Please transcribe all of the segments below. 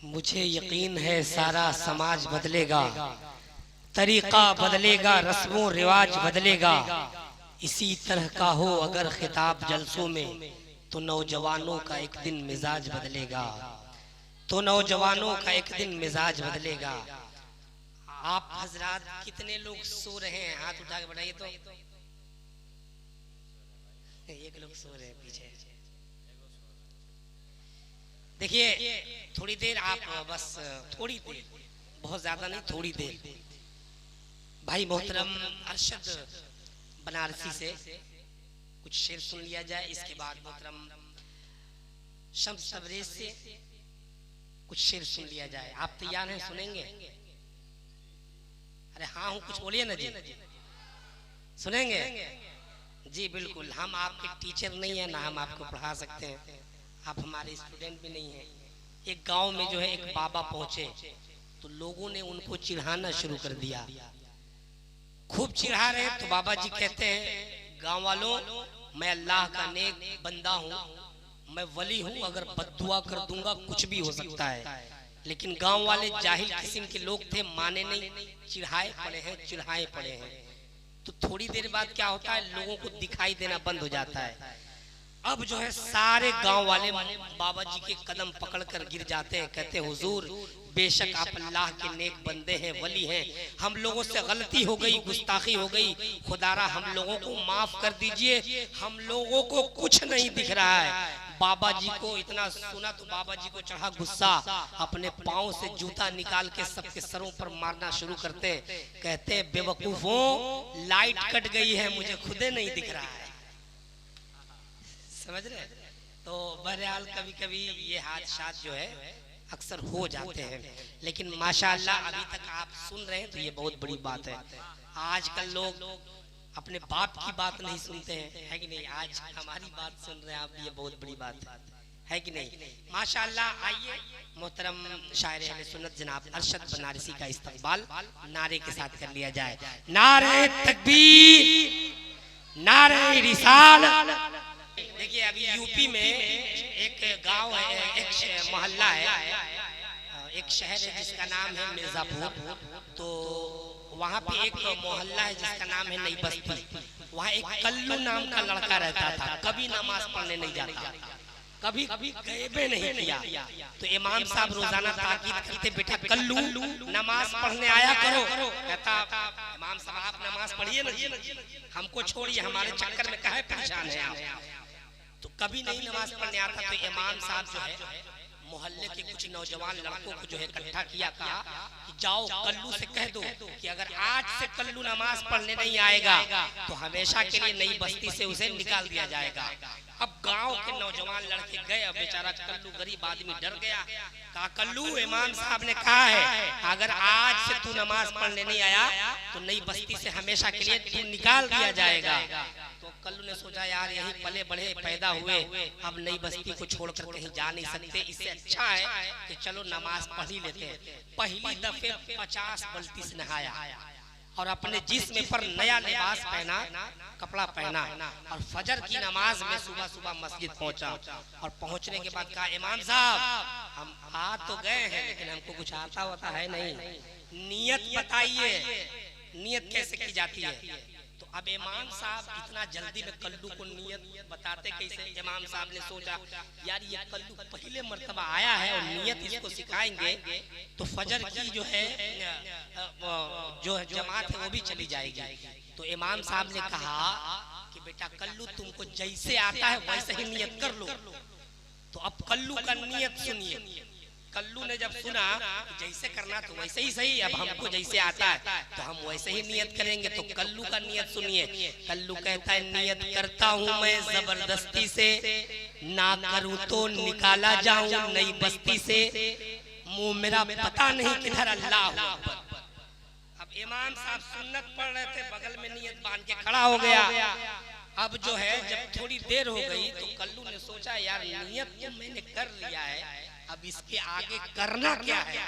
मुझे यकीन है सारा समाज बदलेगा, तरीका बदलेगा, रस्मों रिवाज बदलेगा। इसी तरह का हो अगर खिताब जलसों में तो नौजवानों का एक दिन मिजाज बदलेगा, तो नौजवानों का एक दिन मिजाज बदलेगा। आप हजरात कितने लोग सो रहे हैं? हाथ उठा के बताइए तो। एक लोग सो रहे हैं पीछे। देखिए थोड़ी देर आप बस थोड़ी देर, बहुत ज्यादा नहीं, थोड़ी देर भाई मोहतरम अरशद बनारसी से कुछ शेर सुन लिया जाए। इसके बाद मोहतरम शम्स तबरेज से कुछ शेर सुन लिया जाए। आप तैयार हैं? सुनेंगे? अरे हाँ हूँ, कुछ बोलिए ना जी। सुनेंगे जी? बिल्कुल। हम आपके टीचर नहीं है ना हम आपको पढ़ा सकते हैं, आप हमारे स्टूडेंट भी नहीं हैं। एक गांव में जो है एक बाबा पहुंचे तो लोगों ने उनको चिढ़ाना शुरू कर दिया। खूब चिढ़ा रहे तो बाबा जी कहते हैं, गांव वालों मैं अल्लाह का नेक बंदा हूँ, मैं वली हूँ, अगर बद्दुआ कर दूंगा कुछ भी हो सकता है। लेकिन गांव वाले जाहिल किस्म के लोग थे, माने नहीं, चिढ़ाए पड़े हैं, चिढ़ाए पड़े हैं। तो थोड़ी देर बाद क्या होता है, लोगों को दिखाई देना बंद हो जाता है। अब जो है सारे गांव वाले बाबा जी के कदम पकड़कर गिर जाते हैं, कहते हैं हुजूर बेशक आप अल्लाह के नेक बंदे हैं, वली हैं, हम लोगों से गलती हो गई, गुस्ताखी हो गई, खुदारा हम लोगों को माफ कर दीजिए, हम लोगों को कुछ नहीं दिख रहा है। बाबा जी को इतना सुना तो बाबा जी को चढ़ा गुस्सा, अपने पाँव से जूता निकाल के सबके सरों पर मारना शुरू करते, कहते बेवकूफों लाइट कट गई है, मुझे खुदे नहीं दिख रहा है। समझ रहे? तो बहरहाल कभी कभी ये हादसात जो है अक्सर हो जाते हैं, लेकिन माशाअल्लाह अभी तक आप सुन रहे हैं तो ये बहुत बड़ी बात है। आजकल लोग अपने बाप की बात नहीं सुनते हैं, है कि नहीं? आज हमारी बात सुन रहे हैं आप, ये बहुत बड़ी बात है कि नहीं? माशाअल्लाह। आइए मोहतरम शायर अहले सुन्नत जनाब अरशद बनारसी का इस्तकबाल नारे के साथ कर लिया जाए। नारे तकबीर, नारे रिसालत। देखिए अभी यूपी में एक गांव है, एक मोहल्ला है, एक शहर है जिसका नाम है मिर्जापुर। तो वहाँ पे एक मोहल्ला है जिसका नाम है नई बस्ती। वहाँ एक कल्लू नाम का लड़का रहता था, कभी नमाज पढ़ने नहीं जाता, कभी गैबे नहीं किया। तो इमाम साहब रोजाना ताकीद करते, बेटा कल्लू नमाज पढ़ने आया करो। कहता इमाम साहब आप नमाज पढ़िए ना, हमको छोड़िए, हमारे चक्कर में काहे परेशान है आप। तो कभी नहीं नमाज पढ़ने आता। तो इमाम साहब जो है मोहल्ले के कुछ नौजवान लड़कों को जो है इकट्ठा किया, कहा कि जाओ कल्लू से कह दो कि अगर आज से कल्लू नमाज पढ़ने नहीं आएगा तो हमेशा के लिए नई बस्ती से उसे निकाल दिया जाएगा। अब गांव के नौजवान लड़के गए, अब बेचारा कल्लू गरीब आदमी डर गया। कहा कल्लू इमाम साहब ने कहा है अगर आज से तू नमाज पढ़ने नहीं आया तो नई बस्ती से हमेशा के लिए तू निकाल दिया जाएगा। तो कल्लू ने सोचा यार यही पले बढ़े पैदा हुए, अब नई बस्ती को छोड़कर कहीं जा नहीं सकते, इससे अच्छा है कि चलो नमाज पढ़ ही लेते हैं। पहली दफे 50 बाल्टी से नहाया और अपने जिस्म पर नया लिबास पहना, कपड़ा पहना, और फजर की नमाज में सुबह सुबह मस्जिद पहुंचा। और पहुंचने के बाद कहा इमाम साहब हम आ तो गए हैं लेकिन हमको कुछ आता होता है नहीं, नियत बताइए, नियत कैसे की जाती है। तो अब इमाम साहब इतना जल्दी में कल्लू को नियत बताते कैसे? इमाम साहब ने सोचा यार ये कल्लू पहले मर्तबा आया है और नियत इसको सिखाएंगे तो फजर की जो है जमात है वो भी चली जाएगी। तो इमाम साहब ने कहा कि बेटा कल्लू तुमको जैसे आता है वैसे ही नियत कर लो। तो अब कल्लू का नियत सुनिए। कल्लू ने जब सुना जैसे करना तो वैसे ही सही, अब हमको जैसे आता है तो हम वैसे ही नियत करेंगे। तो कल्लू का नियत सुनिए। कल्लू कहता है नियत करता हूँ मैं जबरदस्ती से, ना करूँ तो निकाला जाऊं नई बस्ती से, मुंह मेरा पता नहीं किधर अल्लाह हू। अब इमाम साहब सुन्नत पढ़ रहे थे, बगल में नियत बांध के खड़ा हो गया। अब जो है जब थोड़ी देर हो गई तो कल्लू ने सोचा यार नियत तो मैंने कर लिया है, अब इसके आगे करना क्या है।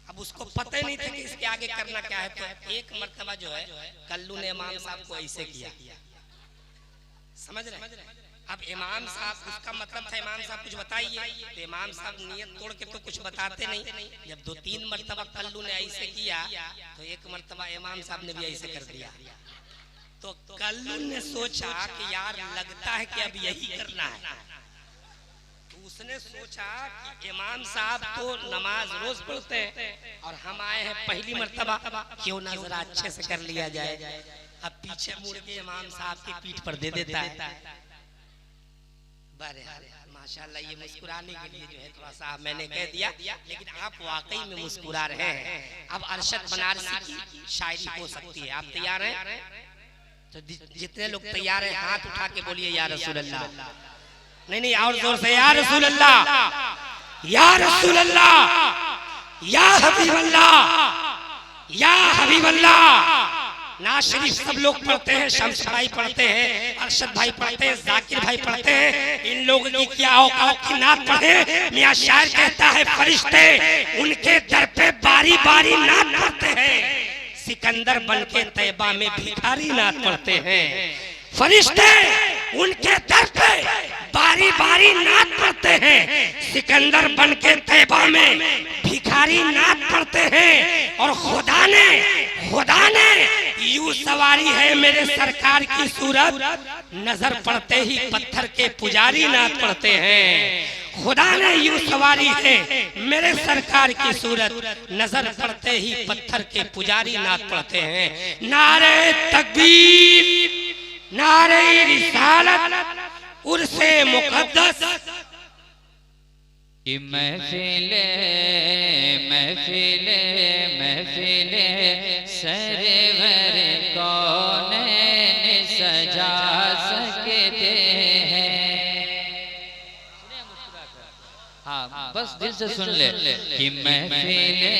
अब उसको पता ही नहीं था कि इसके आगे करना क्या है। तो एक मर्तबा जो है कल्लू ने इमाम साहब को ऐसे किया, समझ रहे? अब इमाम साहब, उसका मतलब था इमाम साहब कुछ बताइए, तो इमाम साहब नियत तोड़ के तो कुछ बताते नहीं। जब 2-3 मरतबा कल्लू ने ऐसे किया तो एक मरतबा इमाम साहब ने भी ऐसे कर दिया। तो कल्लू ने सोचा कि यार लगता है कि अब यही करना है। तो उसने सोचा कि इमाम साहब तो नमाज रोज पढ़ते हैं और हम आए हैं पहली मरतबा, क्यों ना जरा अच्छे से कर लिया जाए। अब पीछे मुड़ के इमाम साहब की पीठ पर दे देता है। माशाल्लाह, ये मुस्कुराने के लिए जो है थोड़ा सा मैंने कह दिया, लेकिन आप वाकई में मुस्कुरा रहे हैं। अब अरशद बनारसी की शायरी हो सकती है। आप तैयार हैं? तो जितने लोग तैयार हैं हाथ उठा के बोलिए या रसूल अल्लाह। नहीं, और जोर से या रसूल अल्लाह, या रसूल अल्लाह, या हबीब अल्लाह, या हबीब अल्लाह। नाज शरीफ सब लोग पढ़ते हैं, शम्स भाई पढ़ते हैं, अरशद भाई पढ़ते हैं, जाकिर भाई पढ़ते हैं। इन लोगों की क्या औकात की नात पढ़े। मियां शायर कहता है फरिश्ते उनके दर पे बारी बारी नात पढ़ते हैं, सिकंदर बनके तैयबा में भिखारी नात पढ़ते हैं। फरिश्ते उनके दर पे बारी बारी नात पढ़ते हैं, सिकंदर बनके तैयबा में भिखारी नात पढ़ते हैं। और खुदा ने यूं सवारी है मेरे सरकार की सूरत, नजर पड़ते ही पत्थर के पुजारी नात पढ़ते हैं। खुदा ने यूं सवारी है मेरे सरकार की सूरत, नजर पड़ते ही पत्थर के पुजारी नात पढ़ते हैं। नारे तकबीर, नारे रिसालत, उर्से मुक़द्दस कि महफिले महफिले महफिले सरवर कौनैन सजा सकते हैं। हाँ, बस दिल से सुन ले कि महफिले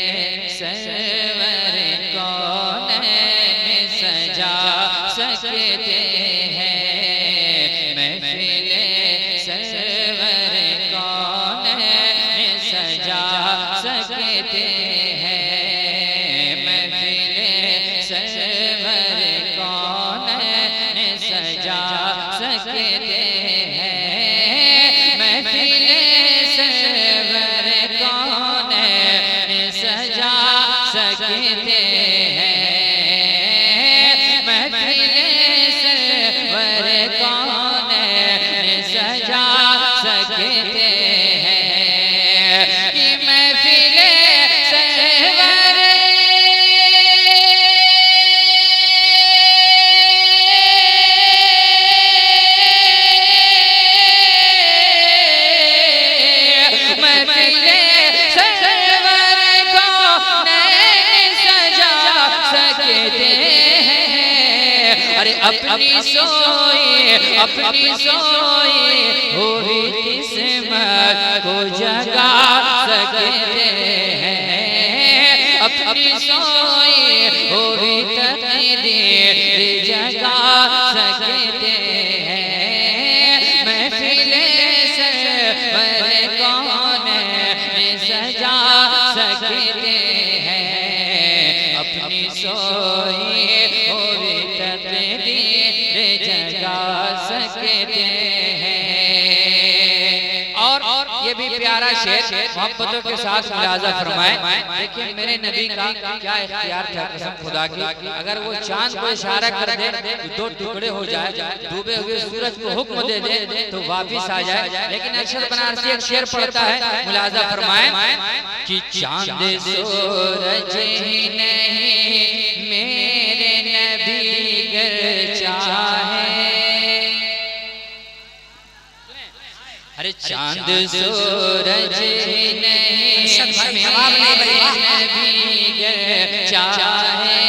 सरवर कौनैन सजा सकते हैं। महफिले सरवर कौनैन सजा सकते हैं। महफिले सरवर कौनैन सजा सकते हैं। महफिले सरवर कौनैन सजा सकते हैं। महफिले सरवर कौनैन सजा सकते हैं। कि महफिले सरवर महफिले सरवर कौनैन सजा सकते हैं। अरे अपनी सोई हुई किस्मत को जगा सकते हैं। अपनी सोई हुई तकदीर जगा सकते हैं। महफिले सरवर कौनैन सजा सकते हैं। अपनी सोई हुई तकदीर जगा सकते हैं। और ये भी प्यारा शेर मोहब्बतों के साथ मुलाजा फरमाए। देखिए मेरे नबी का क्या इख्तियार था, कसम खुदा की। अगर वो चांद को इशारा कर दे तो 2 टुकड़े हो जाए, डूबे हुए सूरज को हुक्म दे दे तो वापिस आ जाए। लेकिन अरशद बनारसी एक शेर पढ़ता है, मुलाजा फरमाए कि चांद सूरज ही नहीं मेरे नबी गर चाहे। अरे चांद सूरज ही नहीं मेरे नबी गर चाहे।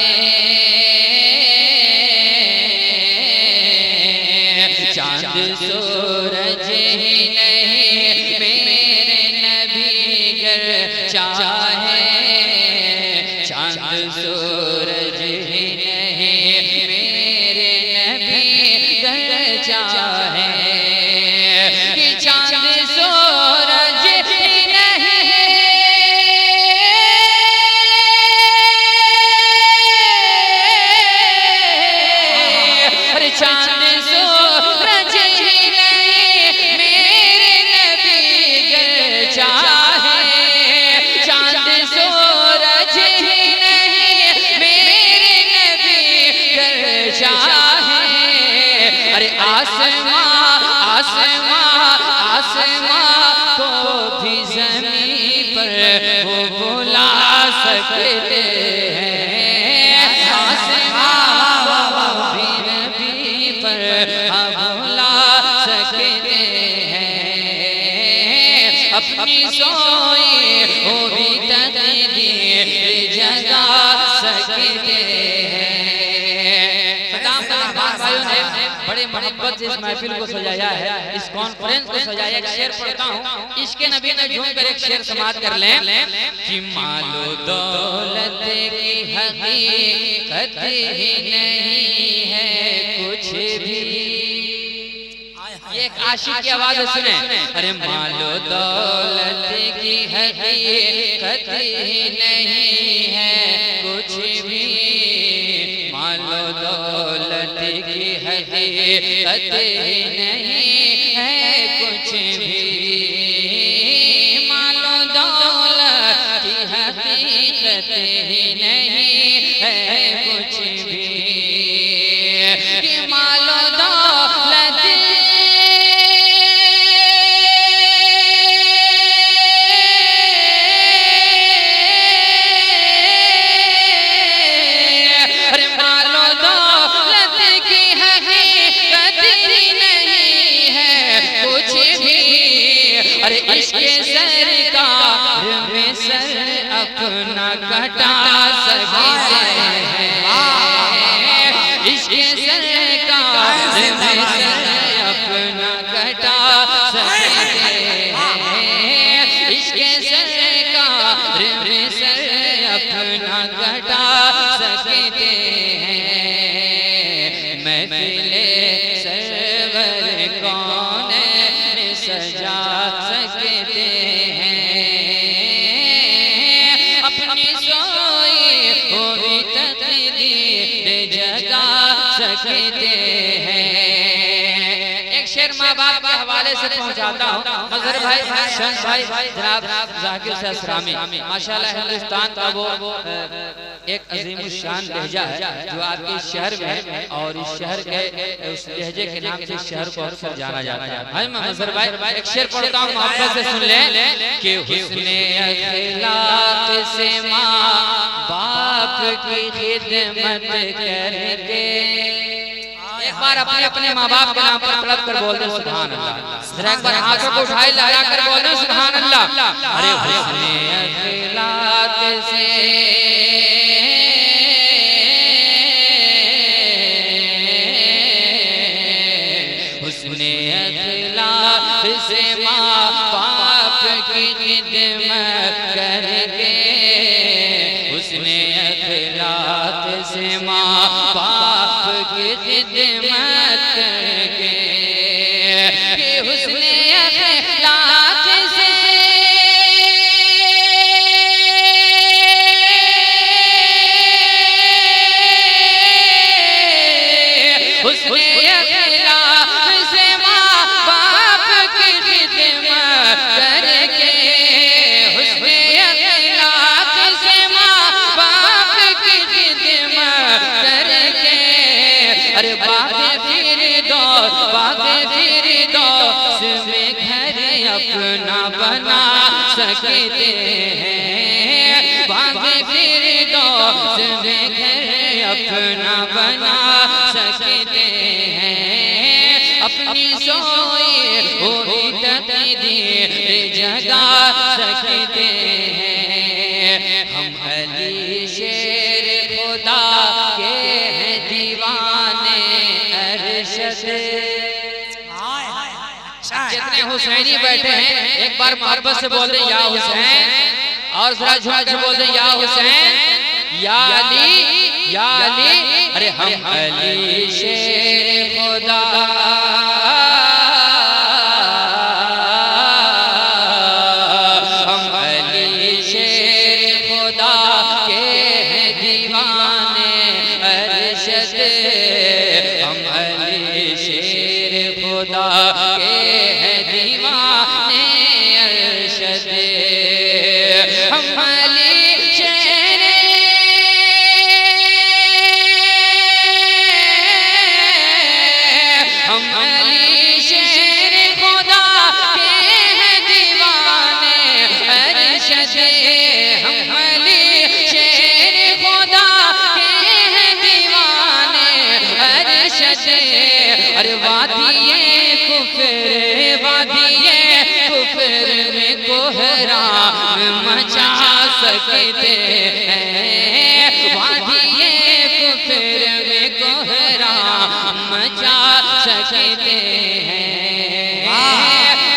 चांद सूरज ही नहीं मेरे नबी गर चाहे। चांद सूरज ही नहीं मेरे नबी गर चाहे। कि चांद सूरज ही नहीं ज़मीं पर वो बुला सकते हैं, आसमां भी नबी पर बुला सकते हैं, अपनी सोई वो भी तकदीर जगा सकते हैं। बड़े मोहब्बत से इस महफिल को सजाया है, इस कॉन्फ्रेंस को सजाया। एक शेर पढ़ता हूँ, इसके नबी ने झूम कर एक शेर समाप्त कर लें कि मालो दौलत की हकीकत ही नहीं है कुछ भी। ये एक आशिक की आवाज सुने, अरे मालो दौलत की हकीकत ही नहीं है कुछ भी, मालो दौलत की हकीकत ही नहीं है कुछ भी, मालो दौलत की हकीकत ही नहीं है कुछ भी, कि मालो दौलत इसके सरकार में सर अपना कटा सकते हैं, इसके सरकार में सर अपना कटा सकते हैं, इसके सरकार में सर अपना कटा सकते हैं। महफिले सरवर कौन सजा सकते हैं, अपनी सोई हुई तकदीर जगा सकते हैं। एक शेर माँ बाप के हवाले से पहुंचाता हूँ। मजहर भाई शंस भाई जनाब जाकिर असरामी माशाल्लाह हिंदुस्तान का वो एक अजीम शान लहजा है जो आपके शहर में है, और इस शहर के उस लहजे के नाम से शहर को अक्सर जाना जाता है। भाई मजहर भाई एक शेर पढ़ता हूँ, मोहब्बत से सुन लें कि हुस्ने अखलाक से माँ बाप की खिदमत करके, एक बार अपने अपने माँ बाप के नाम पर तड़प कर बोल दे सुभान अल्लाह। जरा एक बार हाथों को उठाए लगा कर बोल दे सुभान अल्लाह। अरे हुस्ने अखलाक से हुस्ने अखलाक से माँ बाप की खिदमत करके, हुस्ने अखलाक से माँ बाप की खिदमत करके, कि हुस्ने अखलाक से हुस्ने अखलाक से माँ बाप की खिदमत करके, हुस्ने अखलाक से माँ बाप की खिदमत करके, अरे बाबे फिरदौस में घर अपना बना सकते हैं, बाबे फिरदौस में घर अपना बना सकते हैं, अपनी सोई हुई तकदीर जगा सकते हैं। हम अली शेर खुदा के हैं दीवाने अरशद। जितने हुसैनी बैठे हैं एक बार मोहब्बत से बोल दे या हुसैन, और जरा झुक कर बोल दे या हुसैन, या अली, या अली। अरे हम अली शेर खुदा, हम अली शेर खुदा के हैं दीवाने अरशद, हम अली शेर खुदा के हैं दीवाने अरशद, हम अली शेर, हम अली शेर खुदा के हैं दीवाने अरशदे हम्मली शेर खुदा के हैं दीवाने अरशदे। अरे वादिये कुफर में कोहराम मचा सकते हैं, वादिये कुफर में कोहराम मचा सकते हैं।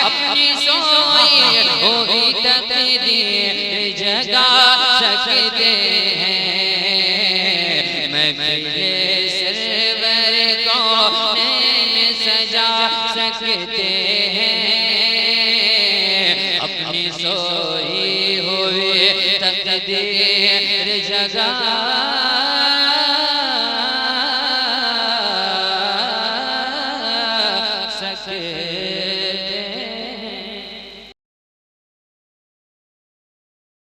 अपनी सोई हुई तकदीर जगा सकते हैं। मैं मिले सरवर को नैन सजा सकते हैं। अपनी सोई हुई तकदीर जगा